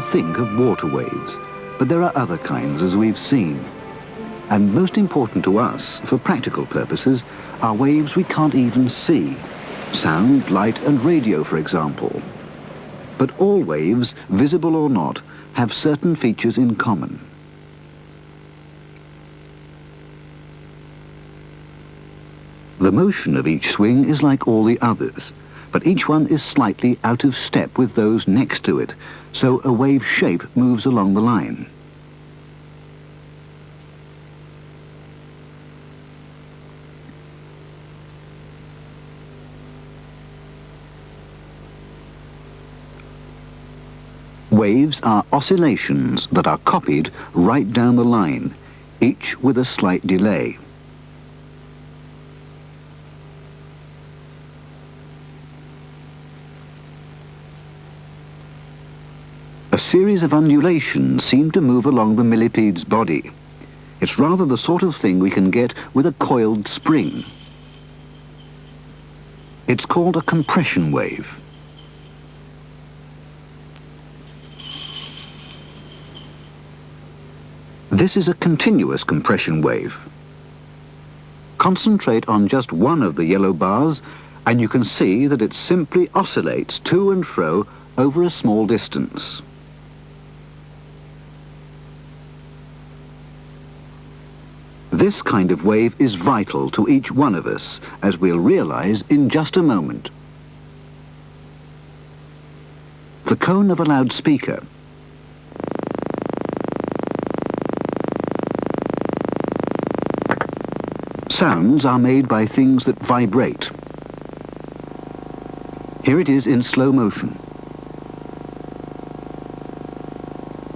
think of water waves, but there are other kinds, as we've seen. And most important to us, for practical purposes, are waves we can't even see. Sound, light and radio, for example. But all waves, visible or not, have certain features in common. The motion of each swing is like all the others, but each one is slightly out of step with those next to it, so a wave shape moves along the line. Waves are oscillations that are copied right down the line, each with a slight delay. A series of undulations seem to move along the millipede's body. It's rather the sort of thing we can get with a coiled spring. It's called a compression wave. This is a continuous compression wave. Concentrate on just one of the yellow bars and you can see that it simply oscillates to and fro over a small distance. This kind of wave is vital to each one of us, as we'll realize in just a moment. The cone of a loudspeaker. Sounds are made by things that vibrate. Here it is in slow motion.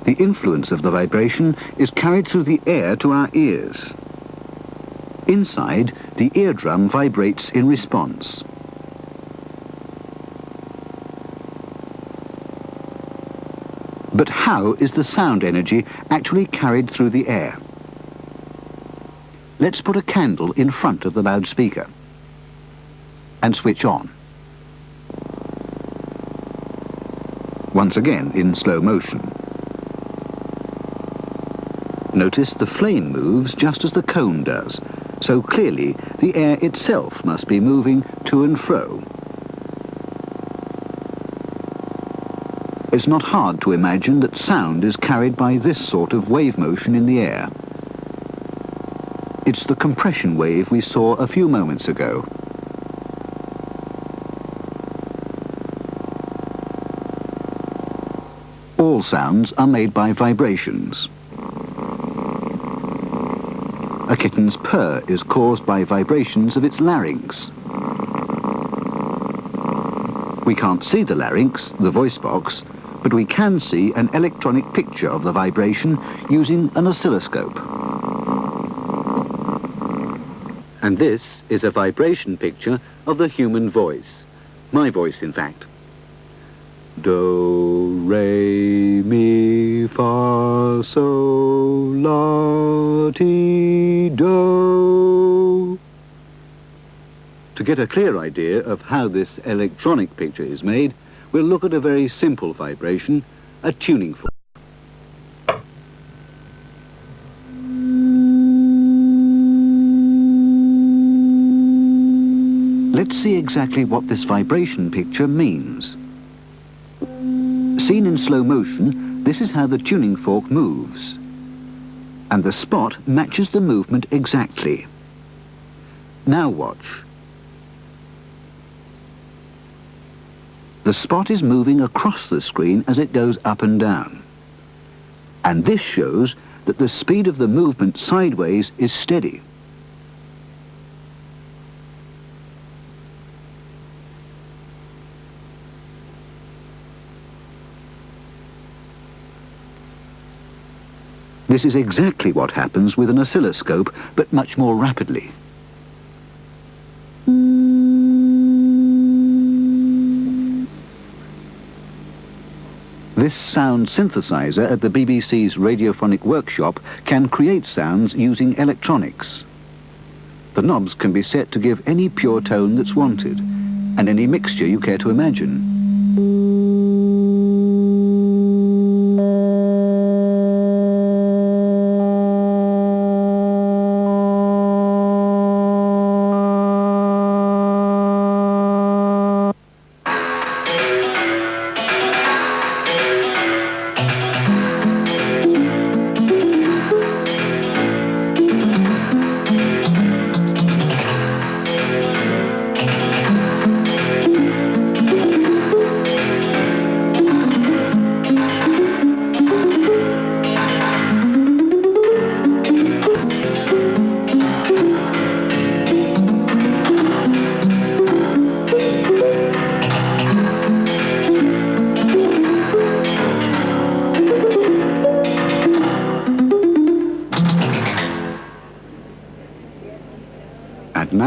The influence of the vibration is carried through the air to our ears. Inside, the eardrum vibrates in response. But how is the sound energy actually carried through the air? Let's put a candle in front of the loudspeaker and switch on. Once again in slow motion. Notice the flame moves just as the cone does, so clearly the air itself must be moving to and fro. It's not hard to imagine that sound is carried by this sort of wave motion in the air. It's the compression wave we saw a few moments ago. All sounds are made by vibrations. A kitten's purr is caused by vibrations of its larynx. We can't see the larynx, the voice box, but we can see an electronic picture of the vibration using an oscilloscope. And this is a vibration picture of the human voice. My voice, in fact. Do, re, mi, fa, sol, la, ti, do. To get a clear idea of how this electronic picture is made, we'll look at a very simple vibration, a tuning fork. Let's see exactly what this vibration picture means. Seen in slow motion, this is how the tuning fork moves. And the spot matches the movement exactly. Now watch. The spot is moving across the screen as it goes up and down. And this shows that the speed of the movement sideways is steady. This is exactly what happens with an oscilloscope, but much more rapidly. This sound synthesizer at the BBC's radiophonic workshop can create sounds using electronics. The knobs can be set to give any pure tone that's wanted, and any mixture you care to imagine.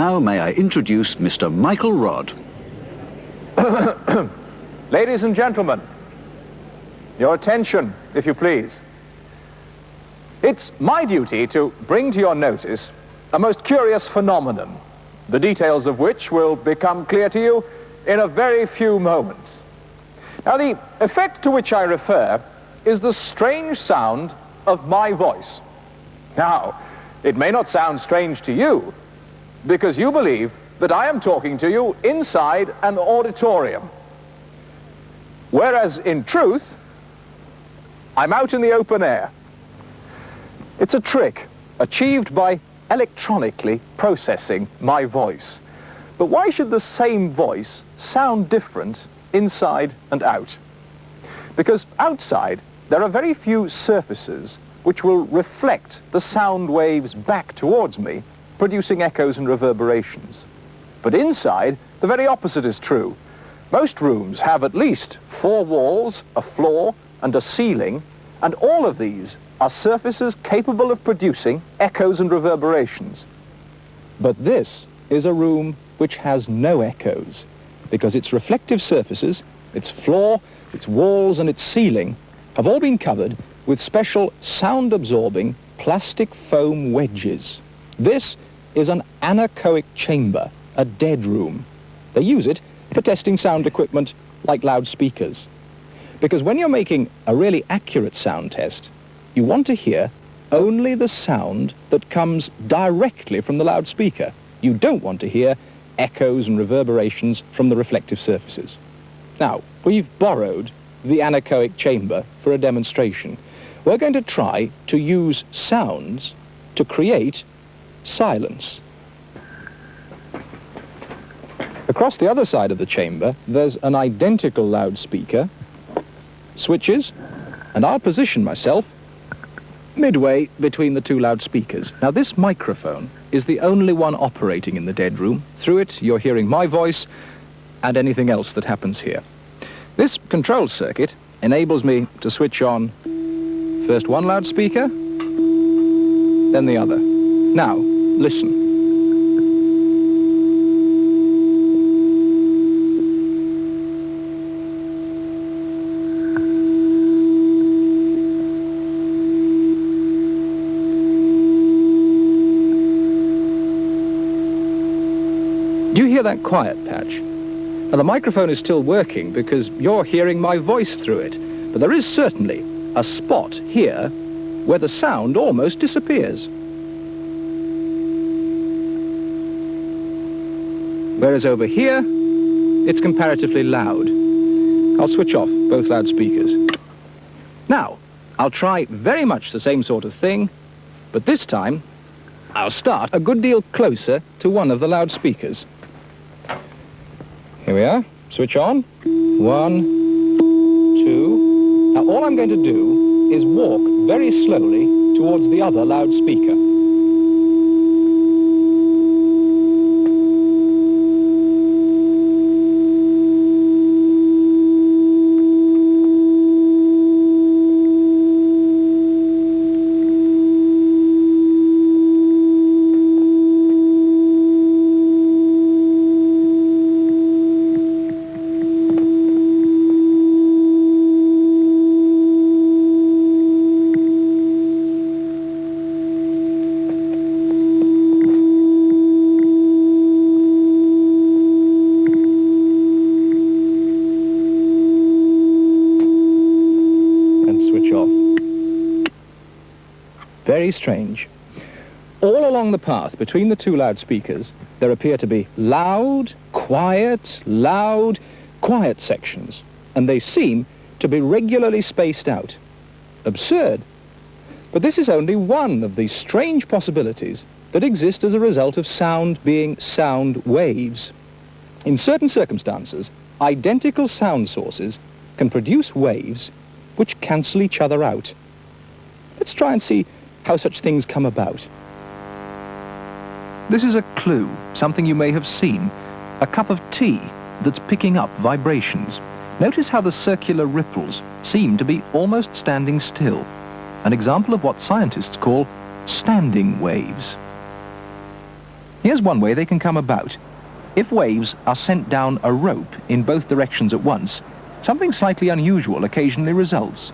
now may I introduce Mr. Michael Rodd. Ladies and gentlemen, your attention, if you please. It's my duty to bring to your notice a most curious phenomenon, the details of which will become clear to you in a very few moments. Now, the effect to which I refer is the strange sound of my voice. Now, it may not sound strange to you, because you believe that I am talking to you inside an auditorium. Whereas, in truth, I'm out in the open air. It's a trick achieved by electronically processing my voice. But why should the same voice sound different inside and out? Because outside, there are very few surfaces which will reflect the sound waves back towards me, producing echoes and reverberations. But inside, the very opposite is true. Most rooms have at least 4 walls, a floor, and a ceiling, and all of these are surfaces capable of producing echoes and reverberations. But this is a room which has no echoes, because its reflective surfaces, its floor, its walls, and its ceiling have all been covered with special sound-absorbing plastic foam wedges. This is an anechoic chamber, a dead room. They use it for testing sound equipment like loudspeakers. Because when you're making a really accurate sound test, you want to hear only the sound that comes directly from the loudspeaker. You don't want to hear echoes and reverberations from the reflective surfaces. Now, we've borrowed the anechoic chamber for a demonstration. We're going to try to use sounds to create silence. Across the other side of the chamber, there's an identical loudspeaker, switches, and I'll position myself midway between the 2 loudspeakers. Now, this microphone is the only one operating in the dead room. Through it, you're hearing my voice and anything else that happens here. This control circuit enables me to switch on first one loudspeaker, then the other. Now, listen. Do you hear that quiet patch? Now, the microphone is still working because you're hearing my voice through it, but there is certainly a spot here where the sound almost disappears. Whereas over here, it's comparatively loud. I'll switch off both loudspeakers. Now, I'll try very much the same sort of thing, but this time, I'll start a good deal closer to one of the loudspeakers. Here we are. Switch on. 1, 2. Now, all I'm going to do is walk very slowly towards the other loudspeaker. Very strange. All along the path between the 2 loudspeakers, there appear to be loud, quiet sections, and they seem to be regularly spaced out. Absurd. But this is only one of the strange possibilities that exist as a result of sound being sound waves. In certain circumstances, identical sound sources can produce waves which cancel each other out. Let's try and see how such things come about. This is a clue, something you may have seen, a cup of tea that's picking up vibrations. Notice how the circular ripples seem to be almost standing still, an example of what scientists call standing waves. Here's one way they can come about. If waves are sent down a rope in both directions at once, something slightly unusual occasionally results.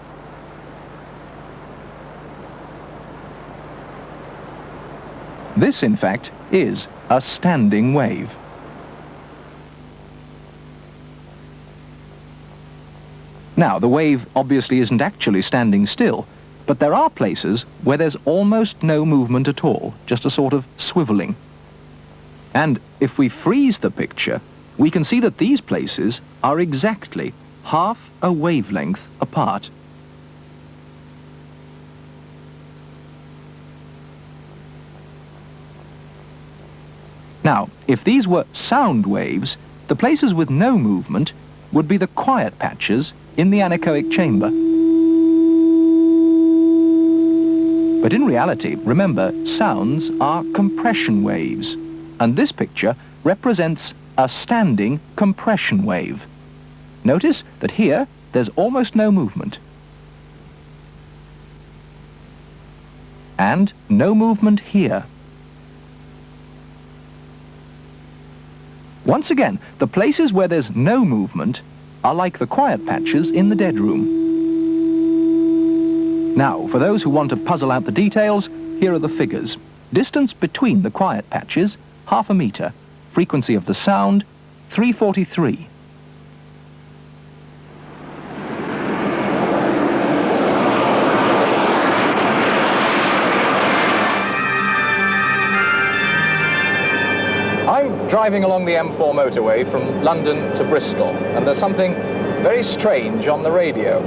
This, in fact, is a standing wave. Now, the wave obviously isn't actually standing still, but there are places where there's almost no movement at all, just a sort of swiveling. And if we freeze the picture, we can see that these places are exactly half a wavelength apart. Now, if these were sound waves, the places with no movement would be the quiet patches in the anechoic chamber. But in reality, remember, sounds are compression waves, and this picture represents a standing compression wave. Notice that here there's almost no movement. And no movement here. Once again, the places where there's no movement are like the quiet patches in the dead room. Now, for those who want to puzzle out the details, here are the figures. Distance between the quiet patches, 0.5 meter. Frequency of the sound, 343. I'm driving along the M4 motorway from London to Bristol, and there's something very strange on the radio.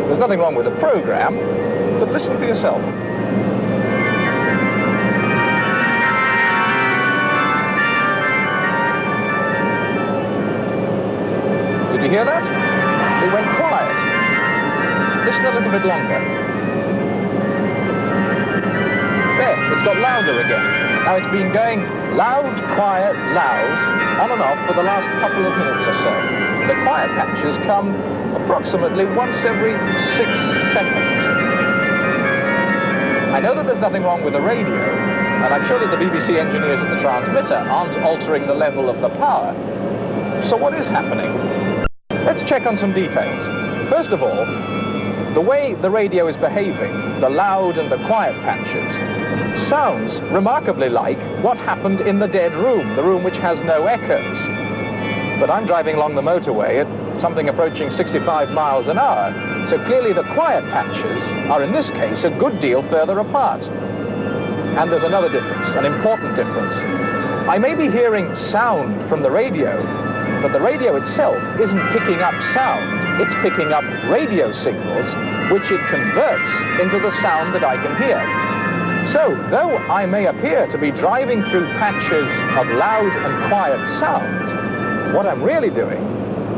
There's nothing wrong with the program, but listen for yourself. Did you hear that? It went quiet. Listen a little bit longer. There, it's got louder again. Now it's been going loud, quiet, loud, on and off for the last couple of minutes or so. The quiet patches come approximately once every 6 seconds. I know that there's nothing wrong with the radio, and I'm sure that the BBC engineers at the transmitter aren't altering the level of the power. So what is happening? Let's check on some details. First of all, the way the radio is behaving, the loud and the quiet patches, sounds remarkably like what happened in the dead room, the room which has no echoes. But I'm driving along the motorway at something approaching 65 miles an hour, so clearly the quiet patches are in this case a good deal further apart. And there's another difference, an important difference. I may be hearing sound from the radio, but the radio itself isn't picking up sound. It's picking up radio signals, which it converts into the sound that I can hear. So, though I may appear to be driving through patches of loud and quiet sound, what I'm really doing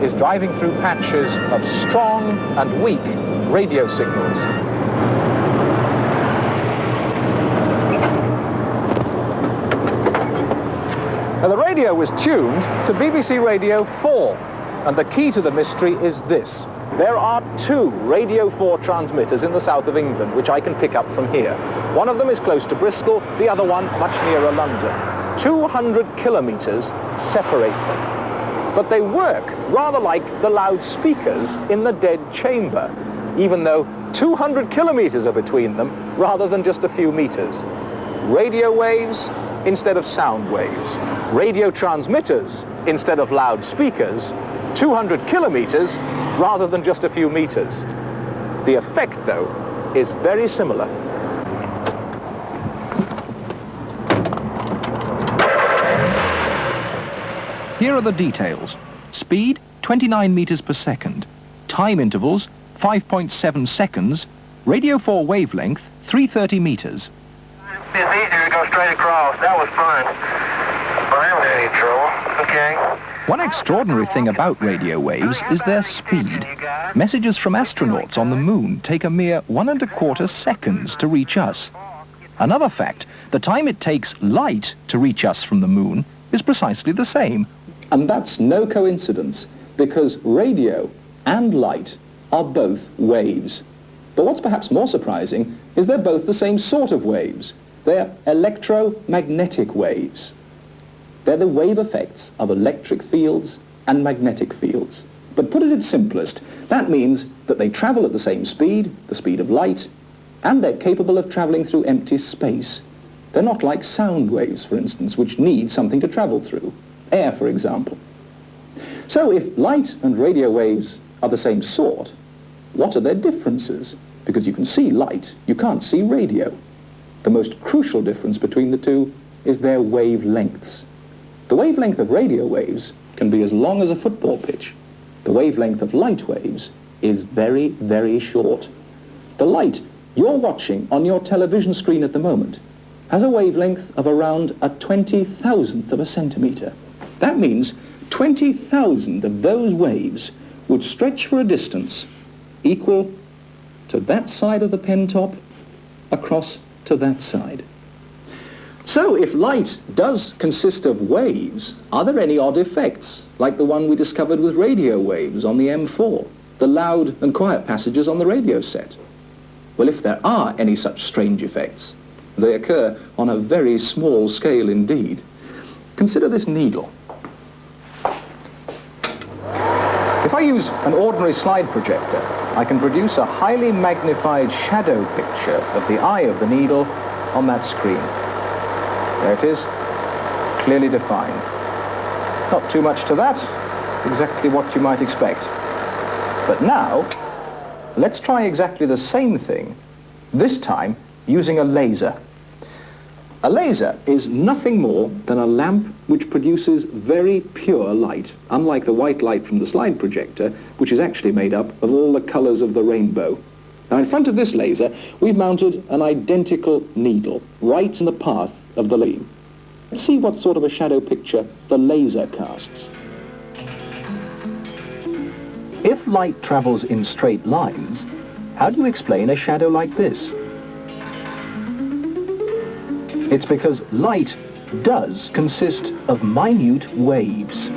is driving through patches of strong and weak radio signals. Now, the radio was tuned to BBC Radio 4, and the key to the mystery is this. There are 2 Radio 4 transmitters in the south of England, which I can pick up from here. One of them is close to Bristol, the other one much nearer London. 200 kilometres separate them. But they work rather like the loudspeakers in the dead chamber, even though 200 kilometres are between them rather than just a few metres. Radio waves instead of sound waves. Radio transmitters instead of loudspeakers. 200 kilometres rather than just a few metres. The effect, though, is very similar. Here are the details. Speed, 29 meters per second. Time intervals, 5.7 seconds. Radio 4 wavelength, 330 meters. It's easier to go straight across. That was fun. I haven't had any trouble. Okay. One extraordinary thing about radio waves is their speed. Messages from astronauts on the moon take a mere 1¼ seconds to reach us. Another fact, the time it takes light to reach us from the moon is precisely the same. And that's no coincidence, because radio and light are both waves. But what's perhaps more surprising is they're both the same sort of waves. They're electromagnetic waves. They're the wave effects of electric fields and magnetic fields. But put it at its simplest, that means that they travel at the same speed, the speed of light, and they're capable of traveling through empty space. They're not like sound waves, for instance, which need something to travel through. Air, for example. So if light and radio waves are the same sort, what are their differences? Because you can see light, you can't see radio. The most crucial difference between the two is their wavelengths. The wavelength of radio waves can be as long as a football pitch. The wavelength of light waves is very, very short. The light you're watching on your television screen at the moment has a wavelength of around a 20,000th of a centimetre. That means 20,000 of those waves would stretch for a distance equal to that side of the pen top across to that side. So if light does consist of waves, are there any odd effects, like the one we discovered with radio waves on the M4, the loud and quiet passages on the radio set? Well, if there are any such strange effects, they occur on a very small scale indeed. Consider this needle. If I use an ordinary slide projector, I can produce a highly magnified shadow picture of the eye of the needle on that screen. There it is, clearly defined. Not too much to that, exactly what you might expect. But now, let's try exactly the same thing, this time using a laser. A laser is nothing more than a lamp which produces very pure light, unlike the white light from the slide projector, which is actually made up of all the colours of the rainbow. Now in front of this laser, we've mounted an identical needle, right in the path of the beam. Let's see what sort of a shadow picture the laser casts. If light travels in straight lines, how do you explain a shadow like this? It's because light does consist of minute waves.